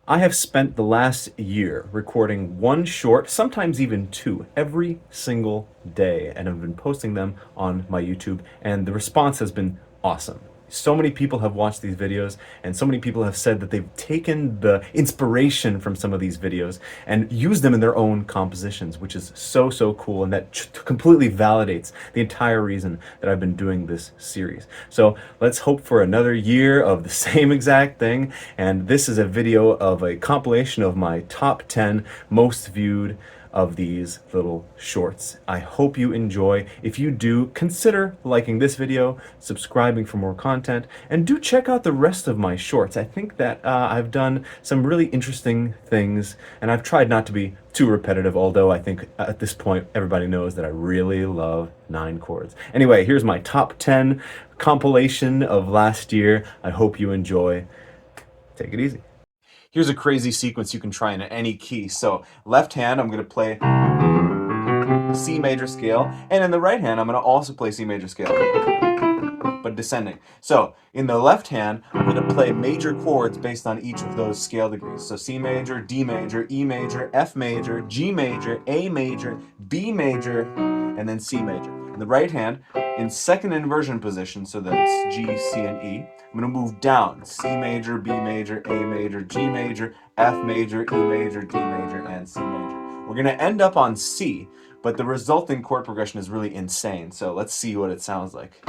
I have spent the last year recording one short, sometimes even two, every single day, and I've been posting them on my YouTube, and the response has been awesome. So many people have watched these videos, and so many people have said that they've taken the inspiration from some of these videos and used them in their own compositions, which is so cool, and that completely validates the entire reason that I've been doing this series. So let's hope for another year of the same exact thing, and this is a video of a compilation of my top 10 most viewed of these little shorts. I hope you enjoy. If you do, consider liking this video, subscribing for more content, and do check out the rest of my shorts. I think that I've done some really interesting things, and I've tried not to be too repetitive, although I think at this point everybody knows that I really love 9 chords. Anyway, here's my top 10 compilation of last year. I hope you enjoy. Take it easy. Here's a crazy sequence you can try in any key. So left hand, I'm going to play C major scale, and in the right hand, I'm going to also play C major scale, but descending. So in the left hand, I'm going to play major chords based on each of those scale degrees. So C major, D major, E major, F major, G major, A major, B major, and then C major. In the right hand, in second inversion position, so that's G, C, and E, I'm going to move down. C major, B major, A major, G major, F major, E major, D major, and C major. We're going to end up on C, but the resulting chord progression is really insane. So let's see what it sounds like.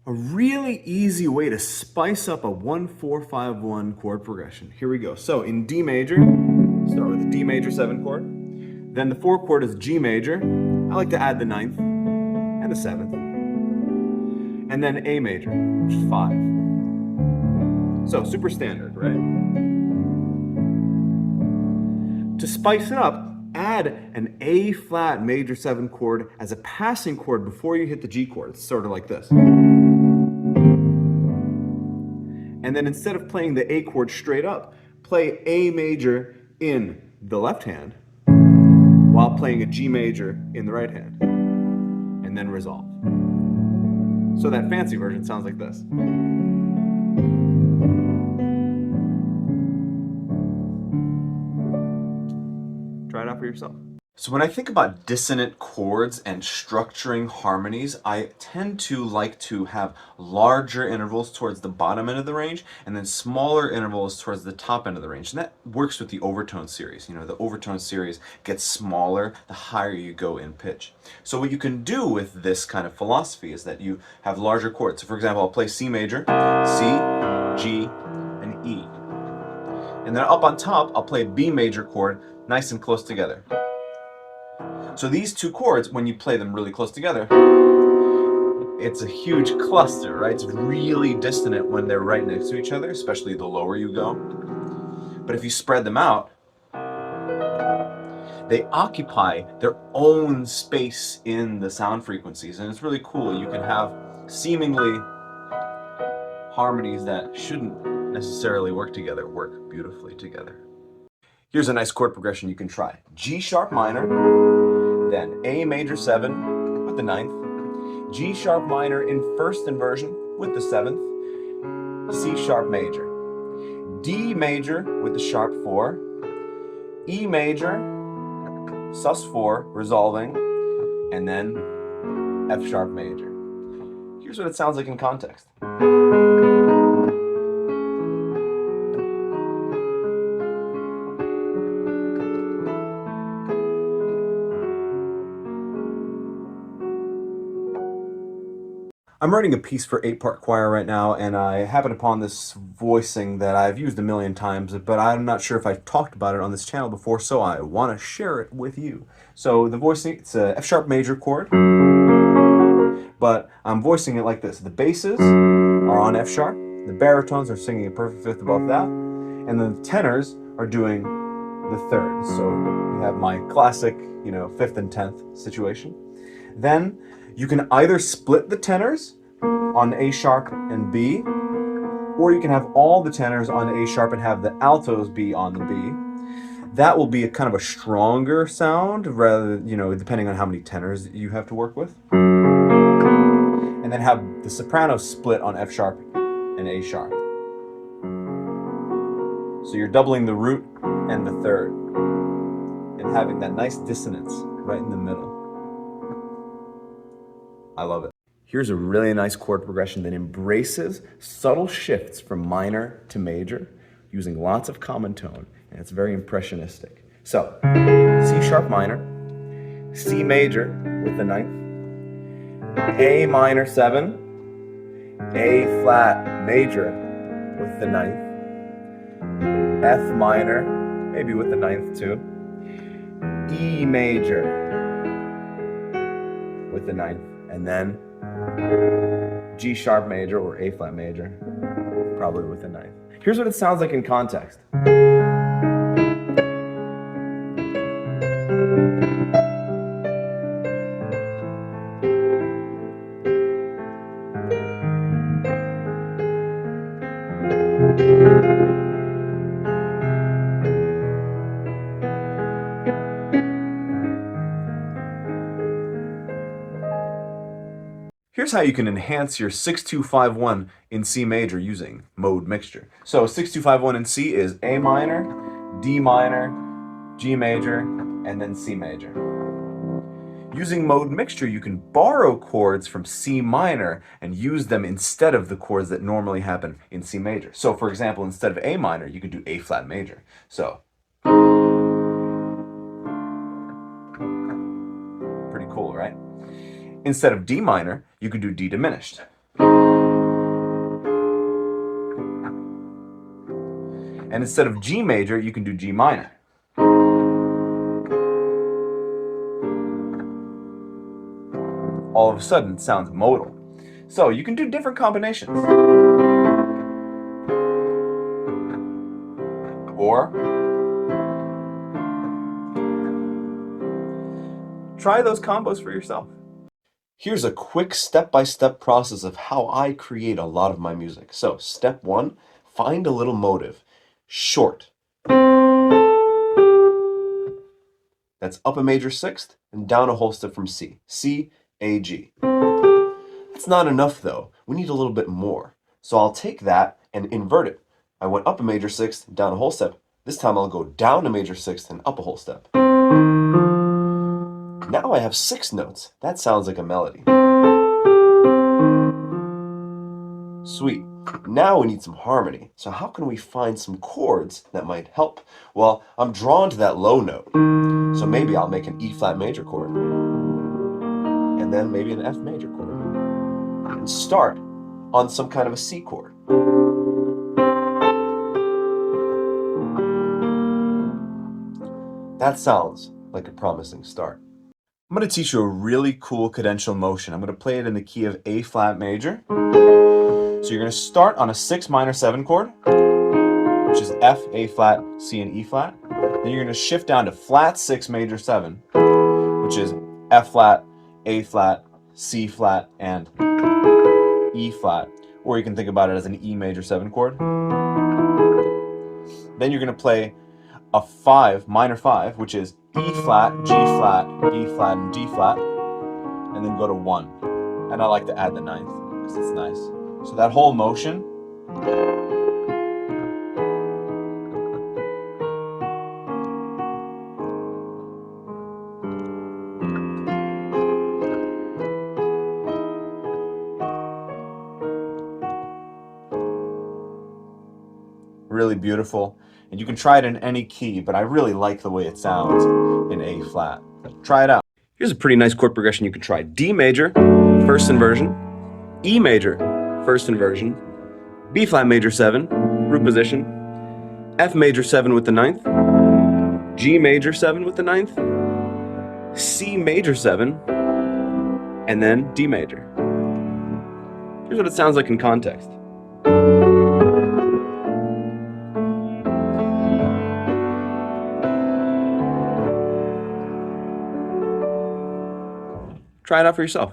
A really easy way to spice up a 1-4-5-1 chord progression. Here we go. So in D major, start with a D major 7 chord. Then the 4 chord is G major. I like to add the 9th and the 7th. And then A major, which is 5. So super standard, right? To spice it up, add an A flat major 7 chord as a passing chord before you hit the G chord. It's sort of like this. And then instead of playing the A chord straight up, play A major in the left hand while playing a G major in the right hand, and then resolve. So that fancy version sounds like this. Try it out for yourself. So when I think about dissonant chords and structuring harmonies, I tend to like to have larger intervals towards the bottom end of the range and then smaller intervals towards the top end of the range. And that works with the overtone series. You know, the overtone series gets smaller the higher you go in pitch. So what you can do with this kind of philosophy is that you have larger chords. So for example, I'll play C major, C, G, and E. And then up on top, I'll play a B major chord nice and close together. So these two chords, when you play them really close together, it's a huge cluster, right? It's really dissonant when they're right next to each other, especially the lower you go. But if you spread them out, they occupy their own space in the sound frequencies, and it's really cool. You can have seemingly harmonies that shouldn't necessarily work together work beautifully together. Here's a nice chord progression you can try. G sharp minor, then A major 7 with the 9th, G sharp minor in first inversion with the 7th, C sharp major, D major with the sharp 4, E major, sus 4 resolving, and then F sharp major. Here's what it sounds like in context. I'm writing a piece for 8-part choir right now, and I happened upon this voicing that I've used a million times, but I'm not sure if I've talked about it on this channel before, so I want to share it with you. So the voicing, it's a F sharp major chord, but I'm voicing it like this. The basses are on F sharp, the baritones are singing a perfect fifth above that, and the tenors are doing the third. So we have my classic, 5th and 10th situation. Then you can either split the tenors on A sharp and B, Or you can have all the tenors on A sharp and have the altos be on the B. That will be a kind of a stronger sound, rather, depending on how many tenors you have to work with. And then have the soprano split on F sharp and A sharp. So you're doubling the root and the third, and having that nice dissonance right in the middle. I love it. Here's a really nice chord progression that embraces subtle shifts from minor to major, using lots of common tone, and it's very impressionistic. So, C sharp minor, C major with the ninth, A minor 7, A flat major with the ninth, F minor, maybe with the ninth too, E major with the ninth, and then G sharp major or A flat major, probably with the ninth. Here's what it sounds like in context. Here's how you can enhance your 6-2-5-1 in C major using mode mixture. So 6-2-5-1 in C is A minor, D minor, G major, and then C major. Using mode mixture, you can borrow chords from C minor and use them instead of the chords that normally happen in C major. So for example, instead of A minor, you could do A flat major. So, pretty cool, right? Instead of D minor, you could do D diminished. And instead of G major, you can do G minor. All of a sudden, it sounds modal. So you can do different combinations. Or try those combos for yourself. Here's a quick step-by-step process of how I create a lot of my music. So, step 1, find a little motive. Short. That's up a major sixth and down a whole step from C. C, A, G. That's not enough though. We need a little bit more. So I'll take that and invert it. I went up a major sixth, down a whole step. This time I'll go down a major sixth and up a whole step. Now I have 6 notes. That sounds like a melody. Sweet. Now we need some harmony. So how can we find some chords that might help? Well, I'm drawn to that low note. So maybe I'll make an E flat major chord. And then maybe an F major chord. And start on some kind of a C chord. That sounds like a promising start. I'm going to teach you a really cool cadential motion. I'm going to play it in the key of A flat major. So you're going to start on a 6 minor 7 chord, which is F, A flat, C, and E flat. Then you're going to shift down to flat 6 major 7, which is F flat, A flat, C flat, and E flat. Or you can think about it as an E major 7 chord. Then you're going to play a 5, minor 5, which is E flat, G flat, B flat, and D flat, and then go to 1. And I like to add the 9th because it's nice. So that whole motion really beautiful. And you can try it in any key, but I really like the way it sounds in A flat. Try it out. Here's a pretty nice chord progression you can try. D major, first inversion, E major, first inversion, B flat major 7, root position, F major 7 with the 9th, G major 7 with the 9th, C major 7, and then D major. Here's what it sounds like in context. Try it out for yourself.